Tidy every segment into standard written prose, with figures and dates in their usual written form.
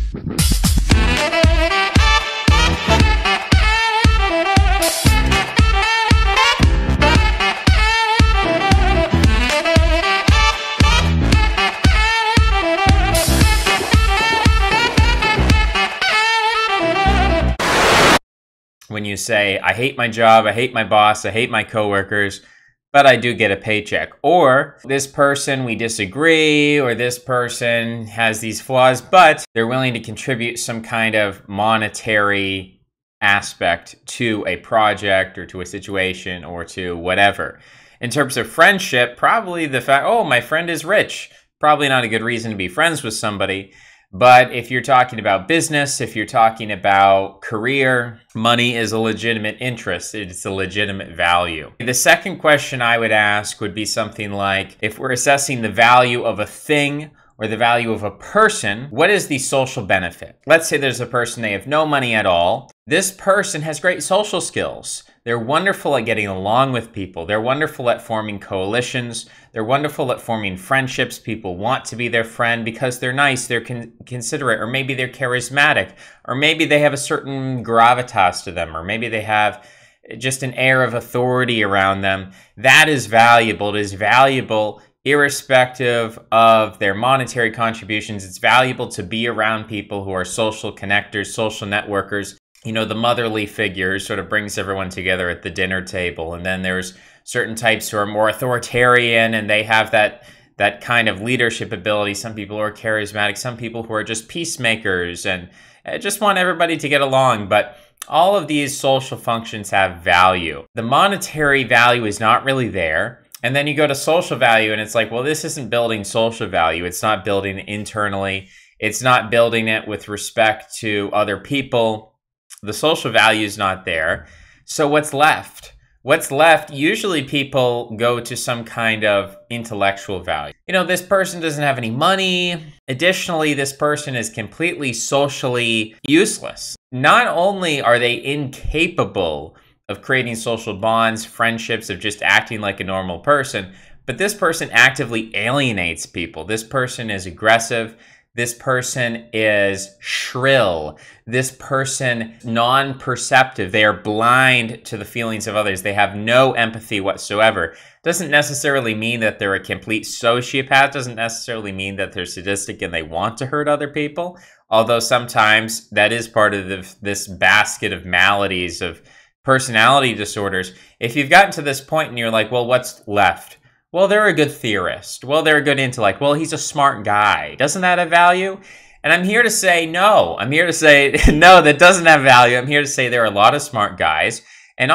When you say, I hate my job, I hate my boss, I hate my coworkers, but I do get a paycheck. Or this person, we disagree, or this person has these flaws, but they're willing to contribute some kind of monetary aspect to a project or to a situation or to whatever. In terms of friendship, probably the fact, oh, my friend is rich. Probably not a good reason to be friends with somebody. But if you're talking about business, if you're talking about career, money is a legitimate interest. It's a legitimate value. The second question I would ask would be something like, if we're assessing the value of a thing or the value of a person, what is the social benefit? Let's say there's a person, they have no money at all. This person has great social skills. They're wonderful at getting along with people. They're wonderful at forming coalitions. They're wonderful at forming friendships. People want to be their friend because they're nice, they're considerate, or maybe they're charismatic, or maybe they have a certain gravitas to them, or maybe they have just an air of authority around them. That is valuable. It is valuable irrespective of their monetary contributions. It's valuable to be around people who are social connectors, social networkers. You know, the motherly figure sort of brings everyone together at the dinner table. And then there's certain types who are more authoritarian and they have that kind of leadership ability. Some people who are charismatic, some people who are just peacemakers and just want everybody to get along. But all of these social functions have value. The monetary value is not really there. And then you go to social value and it's like, well, this isn't building social value. It's not building it internally. It's not building it with respect to other people. The social value is not there. So what's left? What's left? Usually people go to some kind of intellectual value. You know, this person doesn't have any money. Additionally, this person is completely socially useless. Not only are they incapable of creating social bonds, friendships, of just acting like a normal person, but this person actively alienates people. This person is aggressive. This person is shrill. This person non-perceptive. They are blind to the feelings of others. They have no empathy whatsoever. Doesn't necessarily mean that they're a complete sociopath. Doesn't necessarily mean that they're sadistic and they want to hurt other people. Although sometimes that is part of this basket of maladies, of personality disorders. If you've gotten to this point and you're like, well, what's left? Well, they're a good theorist. Well, they're a good intellect. Well, he's a smart guy. Doesn't that have value? And I'm here to say no. I'm here to say no, that doesn't have value. I'm here to say there are a lot of smart guys. And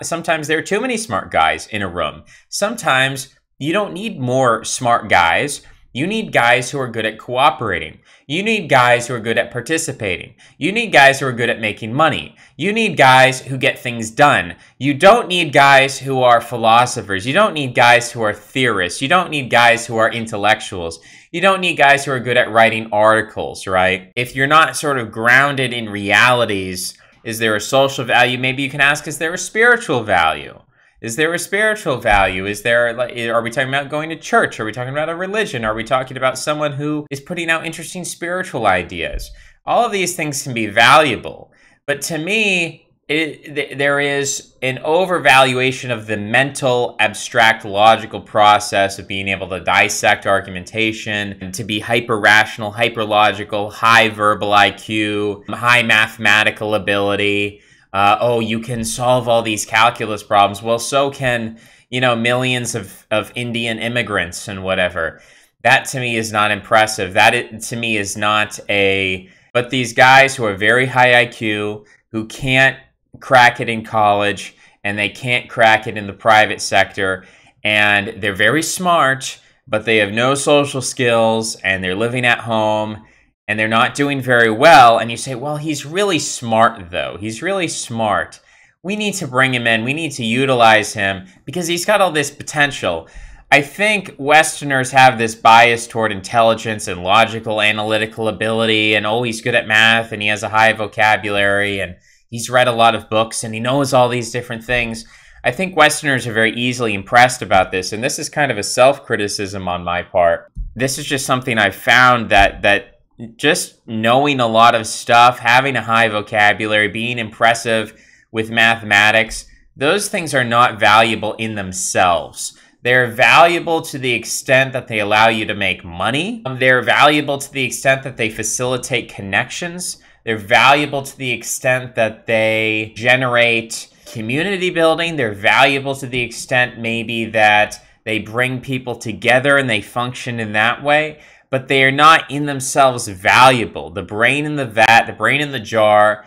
sometimes there are too many smart guys in a room. Sometimes you don't need more smart guys. You need guys who are good at cooperating. You need guys who are good at participating. You need guys who are good at making money. You need guys who get things done. You don't need guys who are philosophers. You don't need guys who are theorists. You don't need guys who are intellectuals. You don't need guys who are good at writing articles, right? If you're not sort of grounded in realities, is there a social value? Maybe you can ask, is there a spiritual value? Is there a spiritual value? Are we talking about going to church? Are we talking about a religion? Are we talking about someone who is putting out interesting spiritual ideas? All of these things can be valuable. But to me, there is an overvaluation of the mental, abstract, logical process of being able to dissect argumentation, and to be hyper-rational, hyper-logical, high verbal IQ, high mathematical ability. Oh, you can solve all these calculus problems. Well, so can, millions of Indian immigrants and whatever. That to me is not impressive. To me is not but these guys who are very high IQ, who can't crack it in college, and they can't crack it in the private sector, and they're very smart, but they have no social skills, and they're living at home, and they're not doing very well, and you say, well, he's really smart, though. He's really smart. We need to bring him in. We need to utilize him because he's got all this potential. I think Westerners have this bias toward intelligence and logical, analytical ability, and oh, he's good at math, and he has a high vocabulary, and he's read a lot of books, and he knows all these different things. I think Westerners are very easily impressed about this, and this is kind of a self-criticism on my part. This is just something I've found that just knowing a lot of stuff, having a high vocabulary, being impressive with mathematics, those things are not valuable in themselves. They're valuable to the extent that they allow you to make money. They're valuable to the extent that they facilitate connections. They're valuable to the extent that they generate community building. They're valuable to the extent maybe that they bring people together and they function in that way. But they are not in themselves valuable. The brain in the vat, the brain in the jar,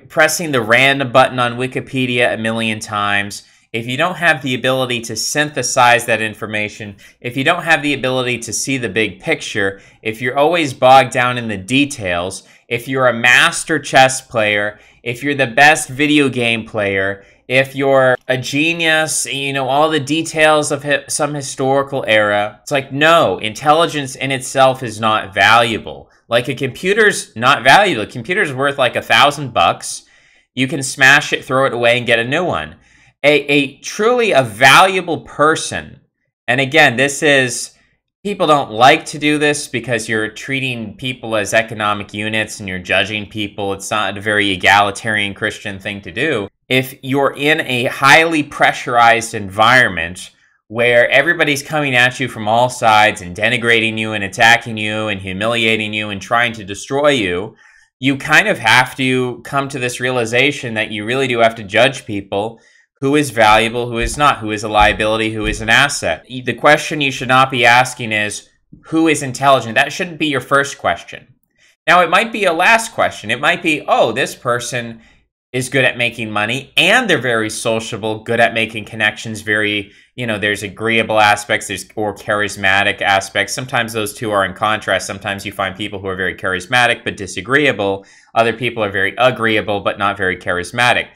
pressing the random button on Wikipedia a million times, if you don't have the ability to synthesize that information, if you don't have the ability to see the big picture, if you're always bogged down in the details, if you're a master chess player, if you're the best video game player, if you're a genius, you know, all the details of some historical era, it's like, no, intelligence in itself is not valuable. Like a computer's not valuable. A computer's worth like $1,000. You can smash it, throw it away, and get a new one. A truly a valuable person, and again, this is, people don't like to do this because you're treating people as economic units and you're judging people. It's not a very egalitarian Christian thing to do. If you're in a highly pressurized environment where everybody's coming at you from all sides and denigrating you and attacking you and humiliating you and trying to destroy you, you kind of have to come to this realization that you really do have to judge people. Who is valuable, who is not, who is a liability, who is an asset. The question you should not be asking is, who is intelligent? That shouldn't be your first question. Now, it might be a last question. It might be, oh, this person is good at making money, and they're very sociable, good at making connections, very, you know, there's agreeable aspects, or charismatic aspects. Sometimes those two are in contrast. Sometimes you find people who are very charismatic but disagreeable. Other people are very agreeable but not very charismatic.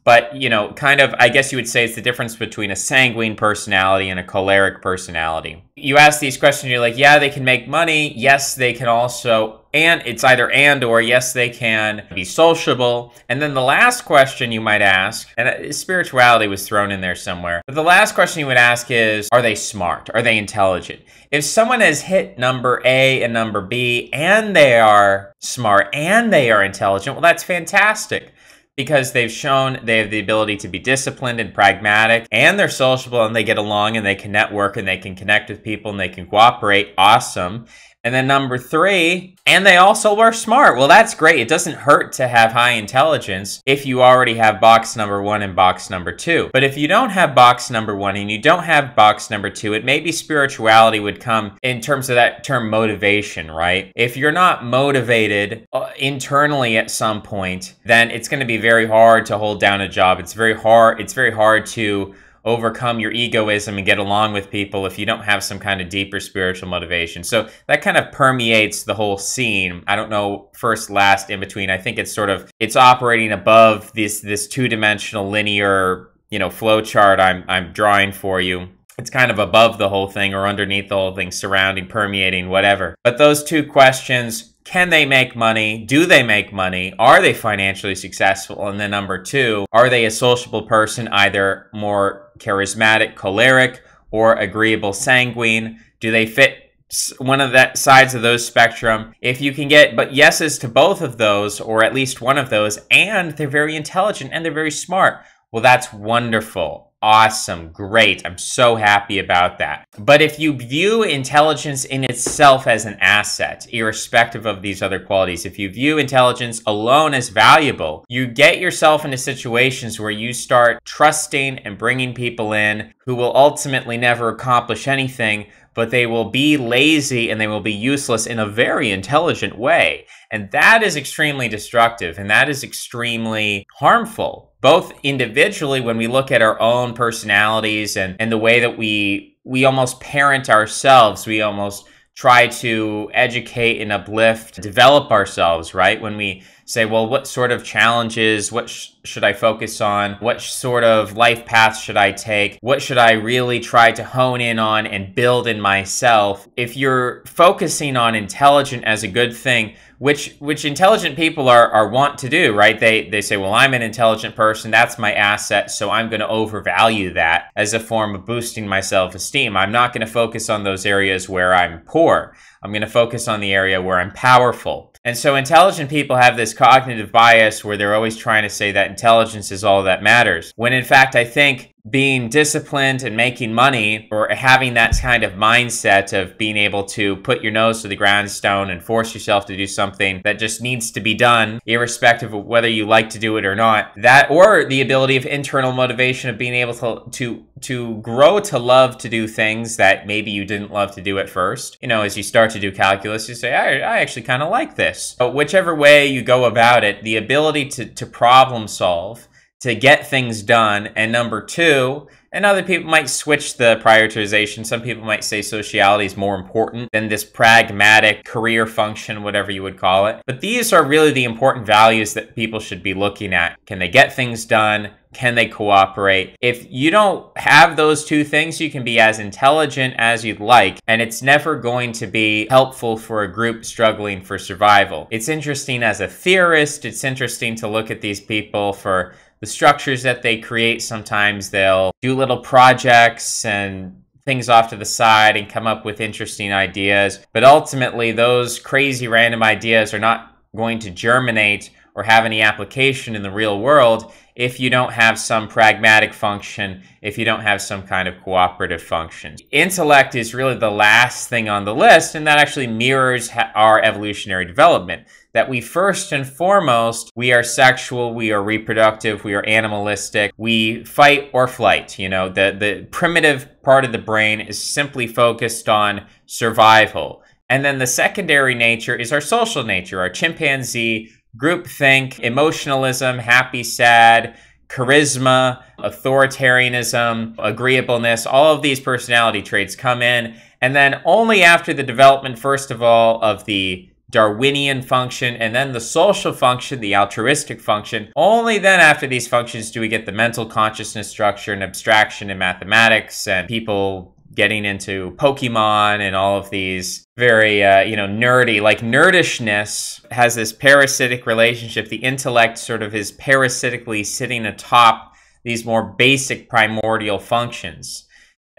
But, you know, kind of, I guess you would say it's the difference between a sanguine personality and a choleric personality. You ask these questions, you're like, yeah, they can make money. Yes, they can also, and it's either and or, yes, they can be sociable. And then the last question you might ask, and spirituality was thrown in there somewhere, but the last question you would ask is, are they smart? Are they intelligent? If someone has hit number A and number B, and they are smart and they are intelligent, well, that's fantastic. Because they've shown they have the ability to be disciplined and pragmatic, and they're sociable, and they get along, and they can network, and they can connect with people, and they can cooperate. Awesome. And then number 3, and they also are smart. Well, that's great. It doesn't hurt to have high intelligence if you already have box number 1 and box number 2. But if you don't have box number 1 and you don't have box number 2, it maybe spirituality would come in terms of that term motivation, right? If you're not motivated internally at some point, then it's going to be very hard to hold down a job. It's very hard to overcome your egoism and get along with people if you don't have some kind of deeper spiritual motivation. So that kind of permeates the whole scene. I don't know, first, last, in between. I think it's operating above this two-dimensional linear, you know, flow chart I'm drawing for you. It's kind of above the whole thing or underneath the whole thing, surrounding, permeating, whatever. But those two questions, can they make money? Do they make money? Are they financially successful? And then number 2, are they a sociable person, either more charismatic, choleric, or agreeable, sanguine? Do they fit one of the sides of those spectrum? If you can get but yeses to both of those, or at least one of those, and they're very intelligent and they're very smart, well, that's wonderful. Awesome, great. I'm so happy about that. But if you view intelligence in itself as an asset, irrespective of these other qualities, if you view intelligence alone as valuable, you get yourself into situations where you start trusting and bringing people in who will ultimately never accomplish anything, but they will be lazy and they will be useless in a very intelligent way. And that is extremely destructive, and that is extremely harmful, both individually when we look at our own personalities and the way that we almost parent ourselves, we almost try to educate and uplift, develop ourselves, right? When we say, well, what sort of challenges, what should I focus on? What sort of life paths should I take? What should I really try to hone in on and build in myself? If you're focusing on intelligent as a good thing, which intelligent people are want to do, right? They say, well, I'm an intelligent person, that's my asset, so I'm going to overvalue that as a form of boosting my self-esteem. I'm not going to focus on those areas where I'm poor. I'm going to focus on the area where I'm powerful. And so intelligent people have this cognitive bias where they're always trying to say that intelligence is all that matters. When in fact, I think being disciplined and making money, or having that kind of mindset of being able to put your nose to the grindstone and force yourself to do something that just needs to be done, irrespective of whether you like to do it or not, that, or the ability of internal motivation of being able to grow to love to do things that maybe you didn't love to do at first. You know, as you start to do calculus, you say, I actually kind of like this. But whichever way you go about it, the ability to problem solve, to get things done, and number two, and other people might switch the prioritization. Some people might say sociality is more important than this pragmatic career function, whatever you would call it. But these are really the important values that people should be looking at. Can they get things done? Can they cooperate? If you don't have those two things, you can be as intelligent as you'd like, and it's never going to be helpful for a group struggling for survival. It's interesting as a theorist, it's interesting to look at these people for the structures that they create. Sometimes they'll do little projects and things off to the side and come up with interesting ideas. But ultimately, those crazy random ideas are not going to germinate or have any application in the real world if you don't have some pragmatic function, if you don't have some kind of cooperative function. Intellect is really the last thing on the list, and that actually mirrors our evolutionary development. That we first and foremost, we are sexual, we are reproductive, we are animalistic, we fight or flight. You know, the primitive part of the brain is simply focused on survival. And then the secondary nature is our social nature, our chimpanzee, groupthink, emotionalism, happy, sad, charisma, authoritarianism, agreeableness. All of these personality traits come in. And then only after the development, first of all, of the Darwinian function, and then the social function, the altruistic function. Only then after these functions do we get the mental consciousness structure and abstraction in mathematics, and people getting into Pokemon and all of these very, nerdy, like nerdishness has this parasitic relationship. The intellect sort of is parasitically sitting atop these more basic primordial functions.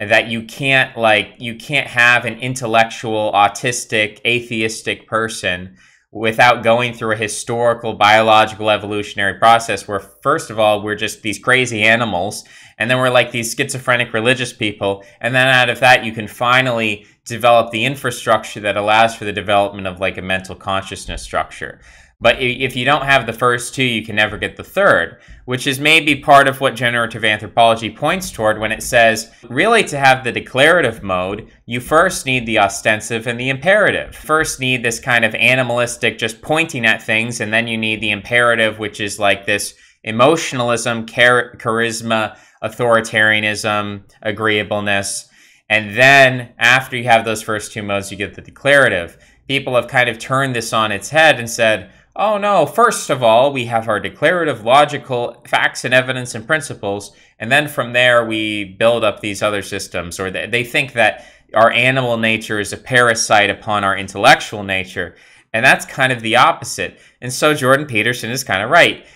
And that you can't have an intellectual, autistic, atheistic person without going through a historical, biological, evolutionary process where, first of all, we're just these crazy animals, and then we're like these schizophrenic religious people, and then out of that, you can finally develop the infrastructure that allows for the development of like a mental consciousness structure. But if you don't have the first two, you can never get the third, which is maybe part of what generative anthropology points toward when it says, really, to have the declarative mode, you first need the ostensive and the imperative. First need this kind of animalistic, just pointing at things, and then you need the imperative, which is like this emotionalism, charisma, authoritarianism, agreeableness. And then after you have those first two modes, you get the declarative. People have kind of turned this on its head and said, oh no, first of all, we have our declarative, logical facts and evidence and principles, and then from there we build up these other systems. Or they think that our animal nature is a parasite upon our intellectual nature, and that's kind of the opposite. And so Jordan Peterson is kind of right.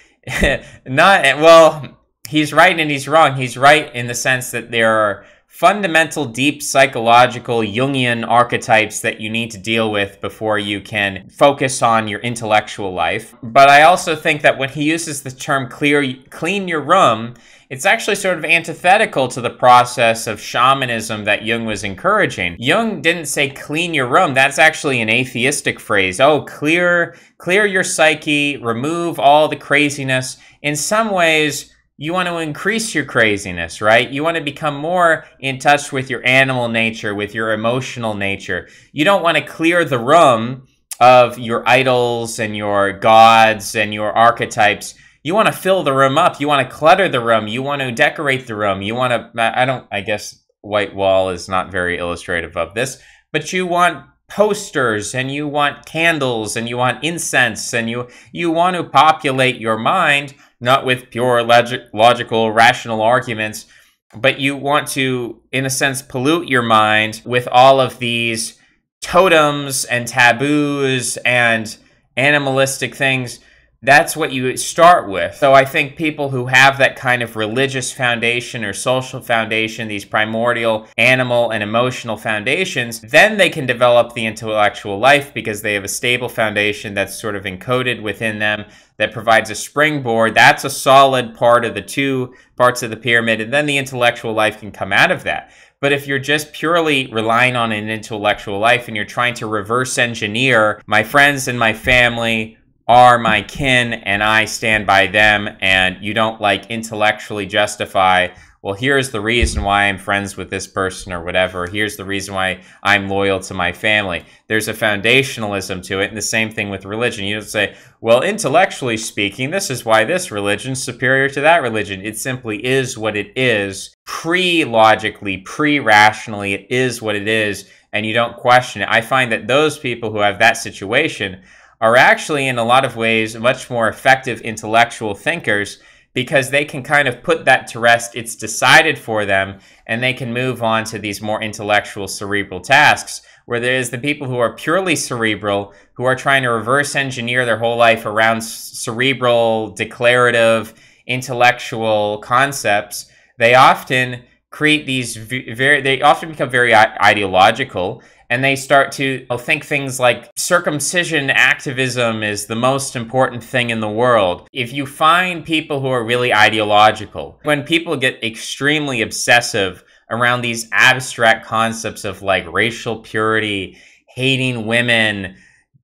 He's right and he's wrong. He's right in the sense that there are fundamental, deep psychological Jungian archetypes that you need to deal with before you can focus on your intellectual life. But I also think that when he uses the term clean your room, it's actually sort of antithetical to the process of shamanism that Jung was encouraging. Jung didn't say clean your room. That's actually an atheistic phrase. Oh, clear your psyche, remove all the craziness. In some ways, you want to increase your craziness, right? You want to become more in touch with your animal nature, with your emotional nature. You don't want to clear the room of your idols and your gods and your archetypes. You want to fill the room up. You want to clutter the room. You want to decorate the room. You want to, I guess white wall is not very illustrative of this, but you want posters and you want candles and you want incense and you want to populate your mind, not with pure logical, rational arguments, but you want to, in a sense, pollute your mind with all of these totems and taboos and animalistic things. that's what you start with. So I think people who have that kind of religious foundation or social foundation, these primordial animal and emotional foundations, then they can develop the intellectual life because they have a stable foundation that's sort of encoded within them that provides a springboard. That's a solid part of the two parts of the pyramid, and then the intellectual life can come out of that. But if you're just purely relying on an intellectual life and you're trying to reverse engineer my friends and my family are my kin and I stand by them, and you don't like intellectually justify, well, here's the reason why I'm friends with this person or whatever. Here's the reason why I'm loyal to my family. There's a foundationalism to it, and the same thing with religion. You don't say, well, intellectually speaking, this is why this religion's superior to that religion. It simply is what it is. Pre-logically, pre-rationally, it is what it is, and you don't question it. I find that those people who have that situation are actually, in a lot of ways, much more effective intellectual thinkers because they can kind of put that to rest. It's decided for them, and they can move on to these more intellectual, cerebral tasks, where there's the people who are purely cerebral, who are trying to reverse engineer their whole life around cerebral, declarative, intellectual concepts. They often create these they often become very ideological, and they start to think things like circumcision activism is the most important thing in the world. If you find people who are really ideological, when people get extremely obsessive around these abstract concepts of like racial purity, hating women,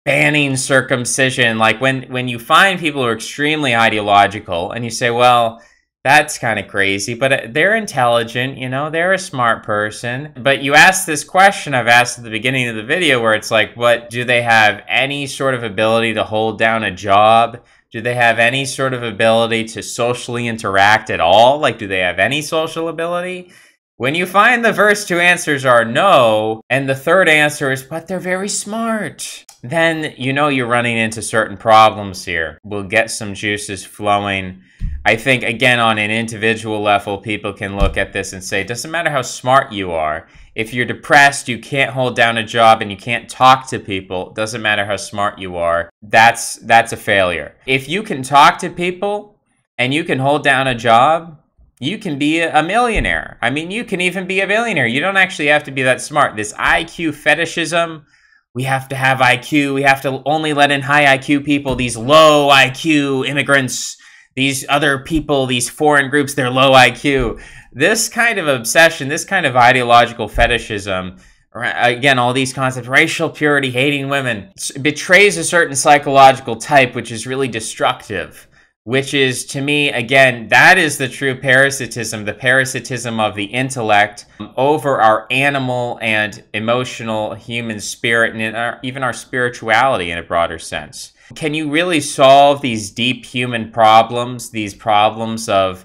banning circumcision, like when you find people who are extremely ideological and you say, well, that's kind of crazy, but they're intelligent, you know, they're a smart person. But you ask this question I've asked at the beginning of the video where it's like, what, do they have any sort of ability to hold down a job? Do they have any sort of ability to socially interact at all? Like, do they have any social ability? When you find the first two answers are no, and the third answer is, but they're very smart, then you know you're running into certain problems here. We'll get some juices flowing. I think, again, on an individual level, people can look at this and say, it doesn't matter how smart you are. If you're depressed, you can't hold down a job, and you can't talk to people, it doesn't matter how smart you are. That's a failure. If you can talk to people and you can hold down a job, you can be a millionaire. I mean, you can even be a billionaire. You don't actually have to be that smart. This IQ fetishism, we have to have IQ. We have to only let in high IQ people, these low IQ immigrants, these other people, these foreign groups, they're low IQ. This kind of obsession, this kind of ideological fetishism, again, all these concepts, racial purity, hating women, betrays a certain psychological type, which is really destructive. Which is, to me, again, that is the true parasitism, the parasitism of the intellect over our animal and emotional human spirit, and even our spirituality in a broader sense. Can you really solve these deep human problems, these problems of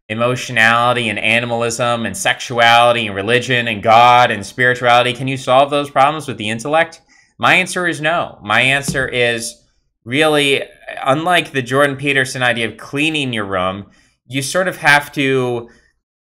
emotionality and animalism and sexuality and religion and God and spirituality? Can you solve those problems with the intellect? My answer is no. My answer is really, unlike the Jordan Peterson idea of cleaning your room, you sort of have to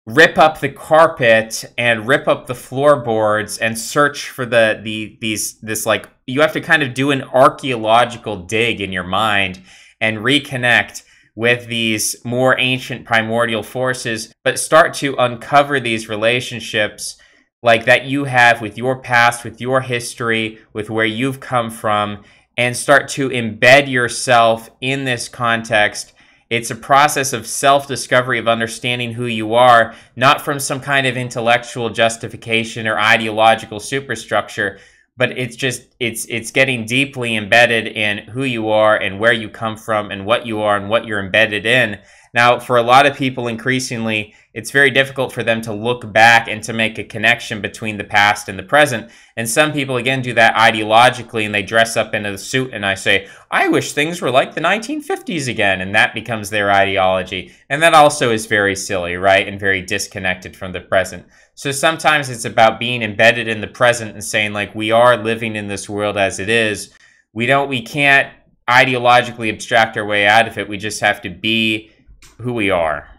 rip up the carpet and rip up the floorboards and search for this like, you have to kind of do an archaeological dig in your mind and reconnect with these more ancient primordial forces, but start to uncover these relationships like that you have with your past, with your history, with where you've come from, and start to embed yourself in this context. It's a process of self-discovery, of understanding who you are, not from some kind of intellectual justification or ideological superstructure, but it's getting deeply embedded in who you are and where you come from and what you are and what you're embedded in. Now, for a lot of people, increasingly, it's very difficult for them to look back and to make a connection between the past and the present. And some people, again, do that ideologically, and they dress up in a suit, and I say, I wish things were like the 1950s again, and that becomes their ideology. And that also is very silly, right, and very disconnected from the present. So sometimes it's about being embedded in the present and saying, like, we are living in this world as it is. We can't ideologically abstract our way out of it. We just have to be who we are.